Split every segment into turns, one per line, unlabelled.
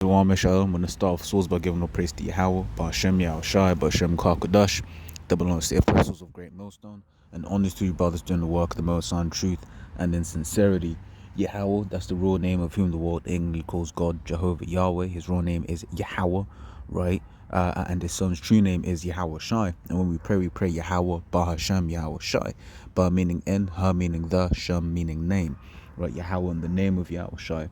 Shalom Mishael, I'm going to start off source by giving no praise to Yahweh, Ba'Shem Yahushai, Ba'Shem Kakadash, that belongs to the apostles of Great Millstone, and honors to you brothers doing the work of the Most High in truth and in sincerity. Yahweh, that's the real name of whom the world English calls God, Jehovah Yahweh. His real name is Yahweh, right? And his son's true name is Yahweh Shai. And when we pray Yahweh, Ba'Shem Yahushai. Ba meaning in, Ha meaning the, Shem meaning name, right? Yahweh in the name of Yahweh Shai.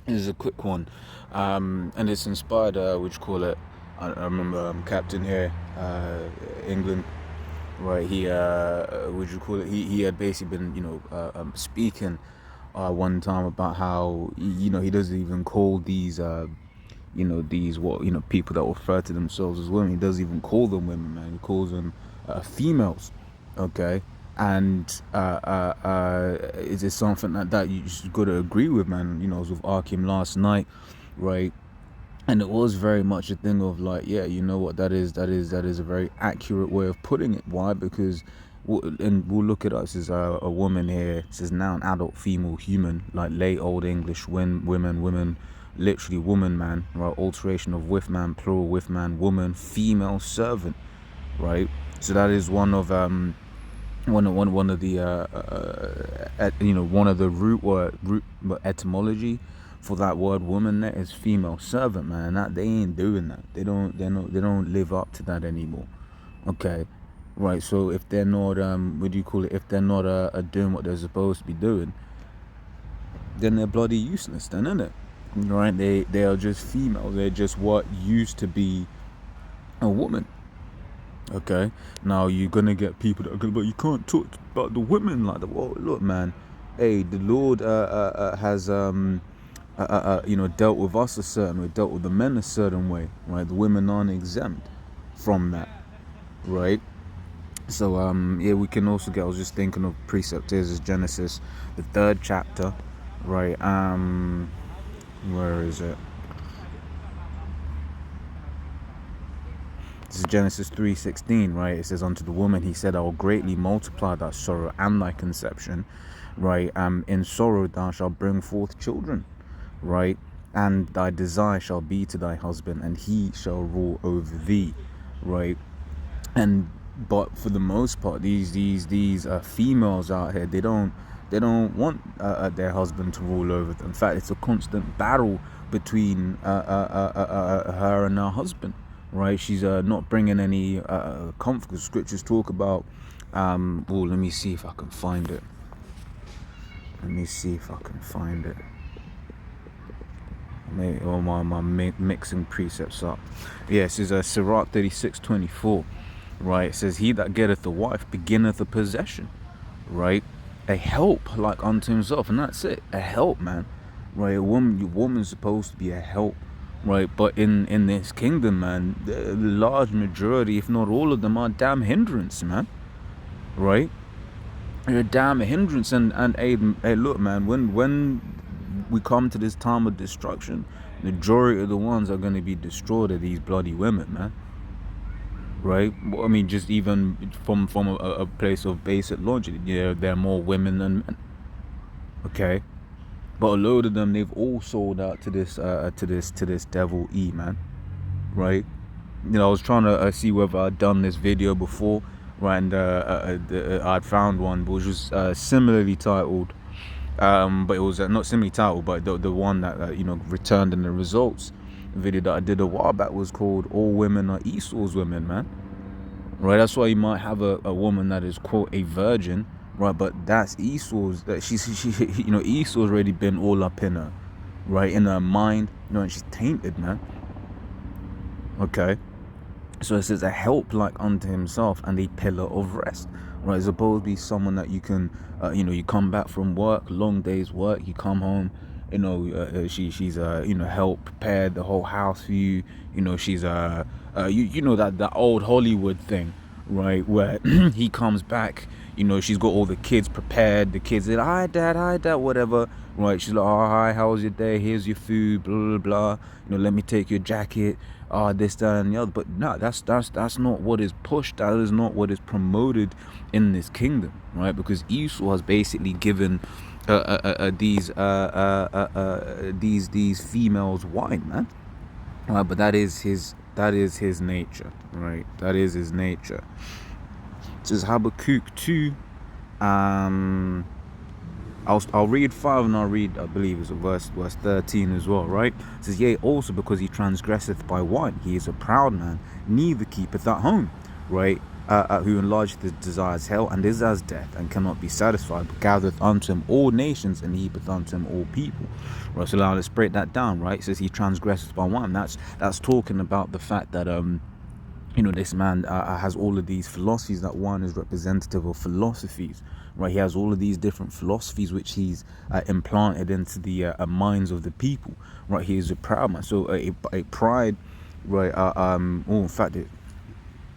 This is a quick one, and it's inspired. What you call it? I remember Captain here, England, right? He, what you call it? He had basically been, speaking one time about how he doesn't even call these, people that refer to themselves as women. He doesn't even call them women, man. He calls them females. Okay. And is it something that you just got to agree with, man? I was with Arkim last night, right? And it was very much a thing of like, yeah, you know what, that is a very accurate way of putting it. Why? Because and we'll look at us as a woman here. This is now an adult female human, like late old English, women, literally woman, man, right? Alteration of with man, plural with man, woman, female servant, right? So that is one of the one of the root etymology for that word woman there is female servant, man. And that they ain't doing that. They don't live up to that anymore. Okay, right. So if they're not if they're not doing what they're supposed to be doing, then they're bloody useless, then, isn't it? Right? They are just female. They're just what used to be a woman. Okay, now you're gonna get people that are gonna, but you can't talk about the women like that. Well, look, man, hey, the Lord has dealt with us a certain way, dealt with the men a certain way, right? The women aren't exempt from that, right? So yeah, we can also get. I was just thinking of precept. Here's is Genesis, the 3rd chapter, right? Where is it? This is Genesis 3:16, right? It says, unto the woman he said, I will greatly multiply thy sorrow and thy conception, right? In sorrow thou shalt bring forth children, right? And thy desire shall be to thy husband, and he shall rule over thee, right? But for the most part, these females out here, they don't want their husband to rule over them. In fact, it's a constant battle between her and her husband, right? She's not bringing any comfort. Scriptures talk about let me see if I can find it. My mixing precepts up. Yeah, it says Sirach 36:24, right? It says, he that getteth a wife beginneth a possession, right? A help like unto himself. And that's it, a help, man, right? Your woman's supposed to be a help, right? But in this kingdom, man, the large majority, if not all of them, are damn hindrance, man, right? You're a damn hindrance. And hey, look, man, when we come to this time of destruction, the majority of the ones are going to be destroyed are these bloody women, man, right? I mean, just even from a place of basic logic, yeah, there are more women than men, okay? But a load of them, they've all sold out to this devil E, man, right? I was trying to see whether I'd done this video before, right? And I'd found one, but it was similarly titled, but it was not similarly titled, but the one that returned in the results video that I did a while back was called "All Women Are Esau's Women," man. Right? That's why you might have a woman that is quote a virgin, right? But that's Esau's. That she Esau's already been all up in her, right, in her mind, and she's tainted, man. Okay. So it says a help like unto himself and a pillar of rest, right? It's supposed to be someone that you can, you come back from work, long day's work, you come home, she's help prepared the whole house for you, she's that old Hollywood thing, right, where he comes back, she's got all the kids prepared, the kids say, hi dad, whatever, right? She's like, oh, hi, how was your day, here's your food, blah blah blah, let me take your jacket, this, that, and the other. But no, that's not what is pushed. That is not what is promoted in this kingdom, right? Because Esau has basically given these females wine, man. But that is his nature, right? That is his nature. It says Habakkuk 2. I'll read 5 and I'll read, I believe it's verse 13 as well, right? It says, yea, also because he transgresseth by wine, he is a proud man, neither keepeth at home, right? Who enlargeth his desires hell, and is as death, and cannot be satisfied, but gathereth unto him all nations, and heapeth unto him all people. Right, so now let's break that down, right? It says he transgresseth by wine. That's talking about the fact that this man has all of these philosophies. That one is representative of philosophies, right? He has all of these different philosophies which he's implanted into the minds of the people, right? He is a proud man. So a pride, right? In fact,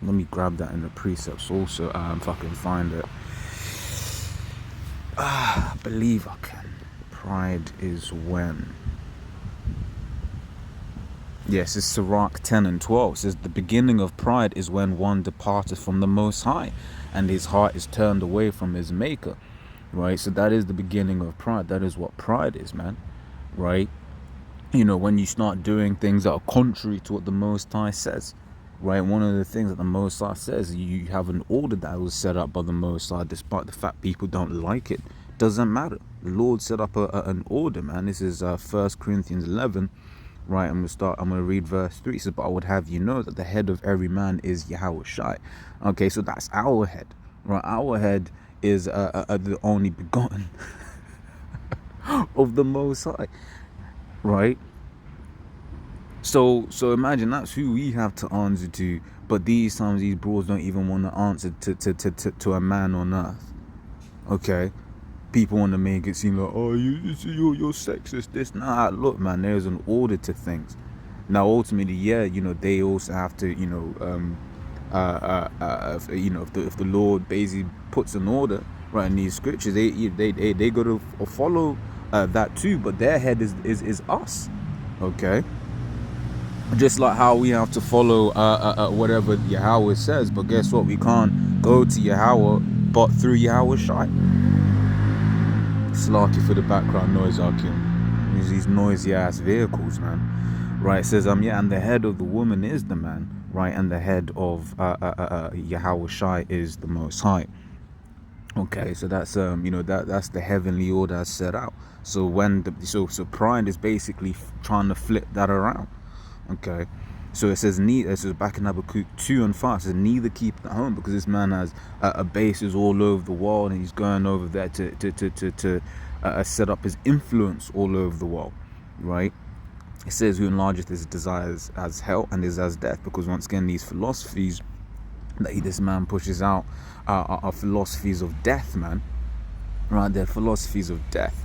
let me grab that in the precepts also, if I can find it. I believe I can. Pride is when. Yes, it's Sirach 10 and 12. It says, the beginning of pride is when one departeth from the Most High, and his heart is turned away from his Maker, right? So that is the beginning of pride. That is what pride is, man, right? When you start doing things that are contrary to what the Most High says, right? One of the things that the Most High says, you have an order that was set up by the Most High, despite the fact people don't like it. Doesn't matter. The Lord set up an order, man. This is 1 Corinthians 11. Right, I'm going to read verse 3. It says, but I would have you know that the head of every man is Yahweh Shai. Okay, so that's our head. Right, our head is the only begotten of the Most High. Right? So imagine that's who we have to answer to. But these times, these bros don't even want to answer to a man on earth. Okay? People want to make it seem like, oh, you're sexist, this. Nah, look, man, there's an order to things. Now, ultimately, yeah, they also have to, if the Lord basically puts an order right in these scriptures, they got to follow that too. But their head is us, okay? Just like how we have to follow whatever Yahweh says. But guess what? We can't go to Yahweh but through Yahweh Shai. Slarky for the background noise, Akim. These noisy ass vehicles, man. Right, it says and the head of the woman is the man, right, and the head of Yahweh Shai is the Most High. Okay, so that's that's the heavenly order set out. So so pride is basically trying to flip that around. Okay. So it says back in Habakkuk 2 and 5, it says neither keep at home, because this man has bases all over the world, and he's going over there to set up his influence all over the world, right? It says who enlargeth his desires as hell and is as death, because once again these philosophies that this man pushes out are philosophies of death, man, right? They're philosophies of death.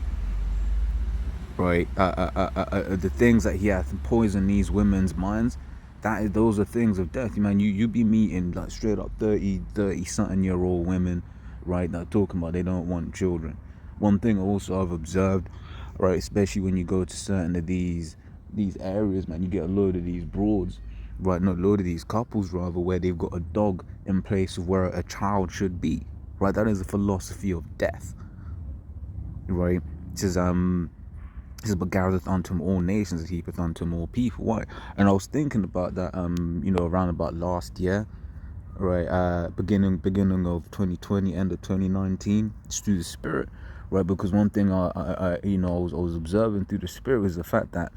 Right, the things that he hath poisoned these women's minds, those are things of death, man. You be meeting like straight up 30 something year old women, right, that are talking about they don't want children. One thing also I've observed, right, especially when you go to certain of these areas, man, you get a load of these broads, right, not a load of these couples rather, where they've got a dog in place of where a child should be, right? That is a philosophy of death, right? It says but gathereth unto him all nations, and heapeth unto him all people. Why? And I was thinking about that, around about last year, right? Beginning of 2020, end of 2019, it's through the Spirit, right? Because one thing I was observing through the Spirit was the fact that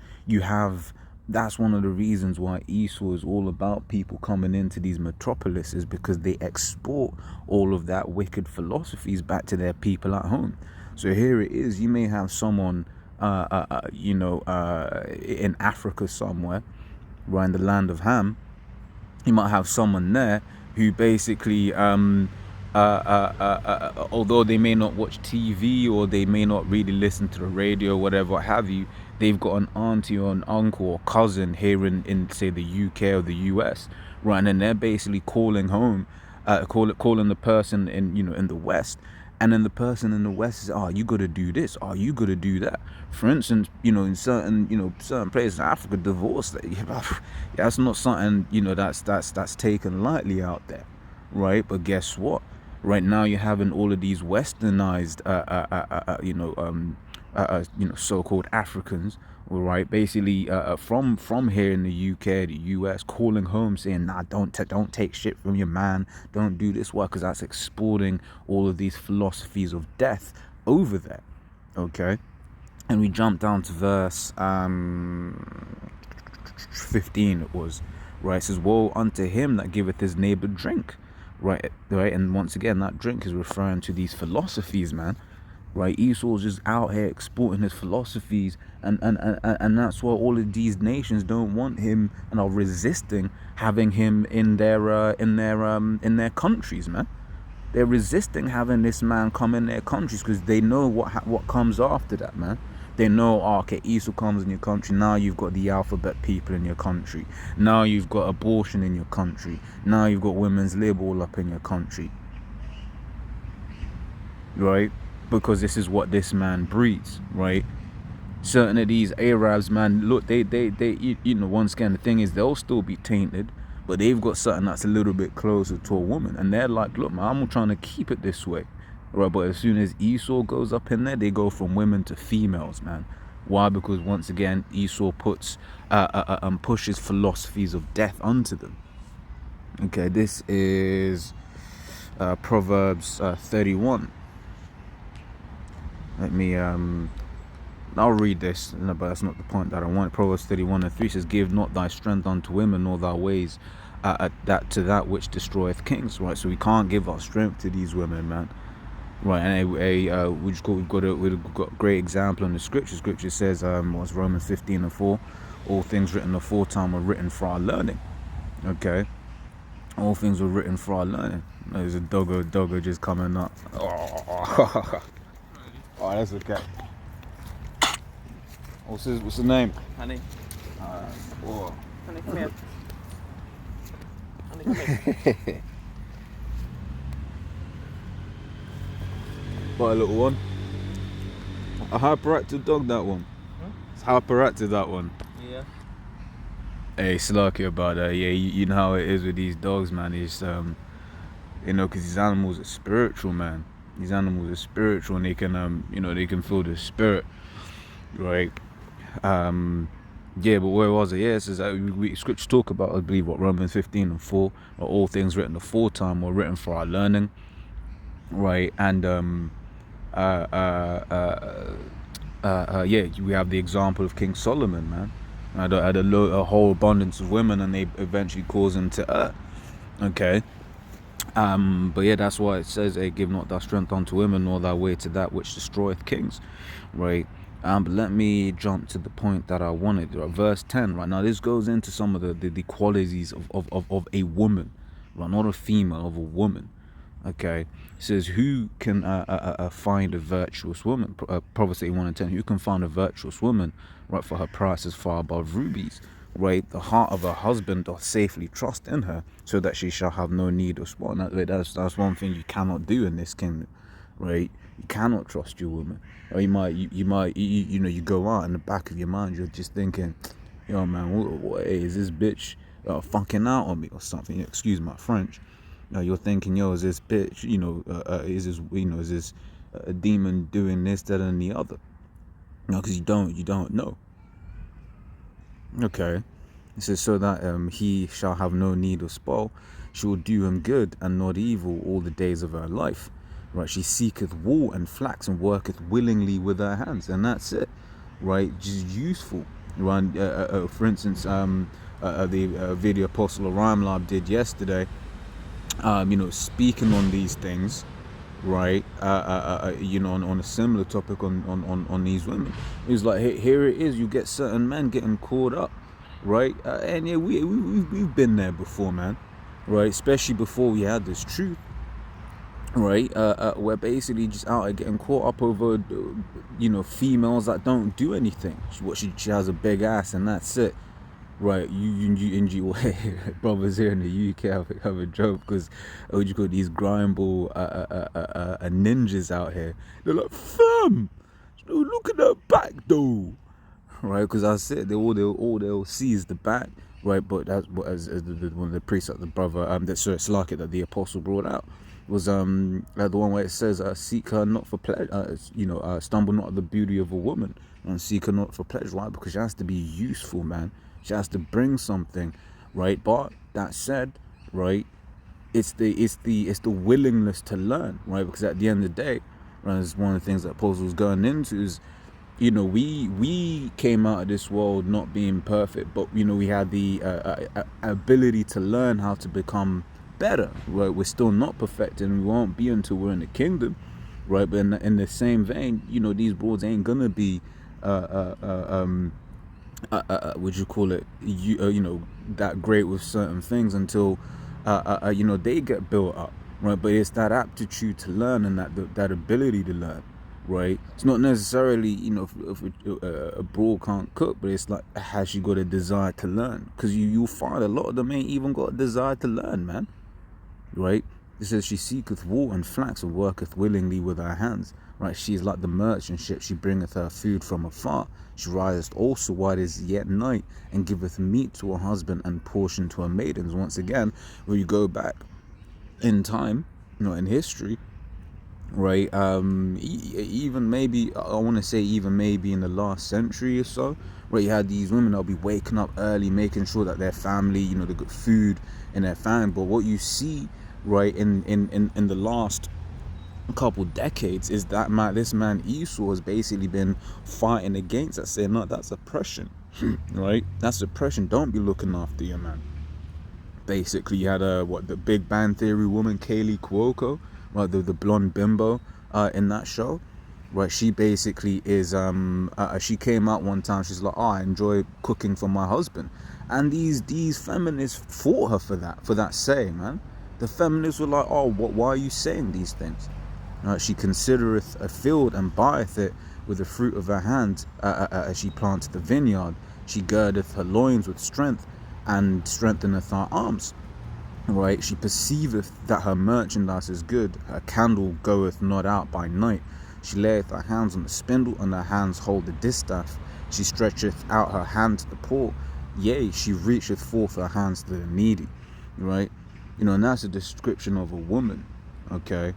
that's one of the reasons why Esau is all about people coming into these metropolises, because they export all of that wicked philosophies back to their people at home. So here it is, you may have someone in Africa somewhere, right, in the land of Ham. You might have someone there who basically, although they may not watch TV or they may not really listen to the radio or whatever, what have you, they've got an auntie or an uncle or cousin here in say the UK or the US, right, and then they're basically calling home, calling the person in the West. And then the person in the West says, oh, you got to do this. Oh, you got to do that. For instance, in certain places in Africa, divorce, that's not something, that's taken lightly out there, right? But guess what? Right now, you're having all of these westernized, so-called Africans, right? Basically, from here in the UK, the US, calling home saying, "Nah, don't take shit from your man. Don't do this work," because that's exporting all of these philosophies of death over there. Okay, and we jump down to verse 15. It was right. It says, "Woe unto him that giveth his neighbor drink." Right, and once again, that drink is referring to these philosophies, man. Right, Esau's just out here exporting his philosophies, and that's why all of these nations don't want him and are resisting having him in their countries, man. They're resisting having this man come in their countries because they know what comes after that, man. They know, oh, okay, Esau comes in your country. Now you've got the alphabet people in your country. Now you've got abortion in your country. Now you've got women's lib all up in your country. Right? Because this is what this man breeds, right? Certain of these Arabs, man, look, they once again, the thing is, they'll still be tainted, but they've got something that's a little bit closer to a woman, and they're like, look, man, I'm trying to keep it this way, right? But as soon as Esau goes up in there, they go from women to females, man. Why? Because once again, Esau pushes philosophies of death onto them. Okay, this is Proverbs 31. Let me I'll read this, but that's not the point that I want. Proverbs 31:3 says, "Give not thy strength unto women, nor thy ways that which destroyeth kings." Right, so we can't give our strength to these women, man. Right, and we've got a great example in the scripture. Scripture says, what's Romans 15:4? All things written aforetime were written for our learning. Okay, all things were written for our learning. There's a doggo just coming up. Oh, that's okay. What's his name?
Honey.
Whoa.
Honey, come here. Honey, come here.
What a little one. A hyperactive dog, that one. It's hyperactive, that one.
Yeah.
Hey, slurky about that. Yeah, you know how it is with these dogs, man. It's because these animals are spiritual, man. These animals are spiritual, and they can they can feel the spirit, right? But where was it? Yeah, it says we scriptures talk about, I believe, what, Romans 15:4, or all things written aforetime were written for our learning, right? And we have the example of King Solomon, man. Had a whole abundance of women, and they eventually caused him to err. Okay. But yeah, that's why it says, "Hey, give not thy strength unto women, nor thy way to that which destroyeth kings," right? But let me jump to the point that I wanted. Verse 10, right? Now this goes into some of the qualities of a woman, right? Not a female, of a woman. Okay, it says, "Who can find a virtuous woman?" Proverbs 81:10. "Who can find a virtuous woman? Right, for her price is far above rubies. Right, the heart of her husband doth safely trust in her, so that she shall have no need of sport." That's one thing you cannot do in this kingdom, right? You cannot trust your woman. Or you go out in the back of your mind, you're just thinking, yo, man, what is this bitch funking out on me or something? Excuse my French. You're thinking, yo, is this bitch, is this a demon doing this, that, and the other? Because you don't know. Okay, it says, "So that he shall have no need of spoil, she will do him good and not evil all the days of her life." Right, she seeketh wool and flax and worketh willingly with her hands, and that's it. Right, just useful. Right, for instance, the video Apostle Rhyme Lab did yesterday. Speaking on these things, right? On a similar topic on these women. It was like, here it is. You get certain men getting caught up, right? And yeah, we've been there before, man. Right, especially before we had this truth. Right, we're basically just out here getting caught up over, females that don't do anything. She has a big ass and that's it. Right, you brothers here in the UK have a joke because you got these grind ball ninjas out here. They're like, fam, look at that back though. Right, because that's it. They'll see is the back. Right, but that's what as one of the precepts the brother it's like it that the apostle brought out. was the one where it says, seek her not for pleasure, stumble not at the beauty of a woman, and seek her not for pleasure. Right? Because she has to be useful, man. She has to bring something, right? But that said, right, it's the willingness to learn, right? Because at the end of the day, right, it's one of the things that Apostle was going into is, we came out of this world not being perfect, but we had the ability to learn how to become better, right? We're still not perfect, and we won't be until we're in the kingdom, right? But in the same vein, these broads ain't gonna be would you call it, that great with certain things until they get built up, right? But it's that aptitude to learn and that ability to learn, right? It's not necessarily, if a broad can't cook, but it's like, has she got a desire to learn? Because you'll find a lot of them ain't even got a desire to learn, man, right? It says she seeketh wool and flax and worketh willingly with her hands, right? She is like the merchant ship, she bringeth her food from afar. She riseth also while it is yet night, and giveth meat to her husband and portion to her maidens. Once again, when you go back in time, in history, right? Even maybe, I want to say even maybe in the last century or so, where you had these women that'll be waking up early, making sure that their family, they got food in their family. But what you see, right, in the last couple decades is that this man Esau has basically been fighting against that, saying, no, that's oppression, right? That's oppression. Don't be looking after your man. Basically, you had the Big Bang Theory woman, Kaylee Cuoco, right, the blonde bimbo in that show, right? She basically is she came out one time, she's like, I enjoy cooking for my husband, and these feminists fought her for that saying, man. The feminists were like, why are you saying these things? She considereth a field and buyeth it with the fruit of her hand, as she planteth the vineyard. She girdeth her loins with strength, and strengtheneth her arms. Right? She perceiveth that her merchandise is good. Her candle goeth not out by night. She layeth her hands on the spindle, and her hands hold the distaff. She stretcheth out her hand to the poor. Yea, she reacheth forth her hands to the needy. Right? And that's a description of a woman. Okay?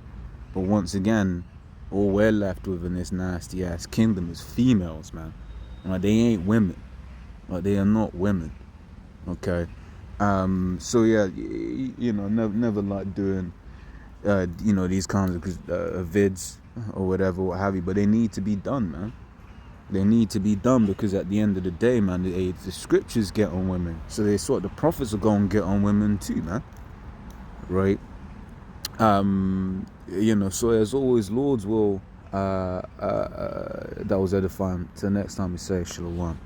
But once again, all we're left with in this nasty ass kingdom is females, man. Right? They ain't women. Right? They are not women. Okay? So yeah, never like doing these kinds of vids or whatever, what have you. But they need to be done, man. They need to be done, because at the end of the day, man, the scriptures get on women. So the prophets are going to get on women too, man. Right? So as always, Lord's will, that was edifying. Till next time we say Shalom.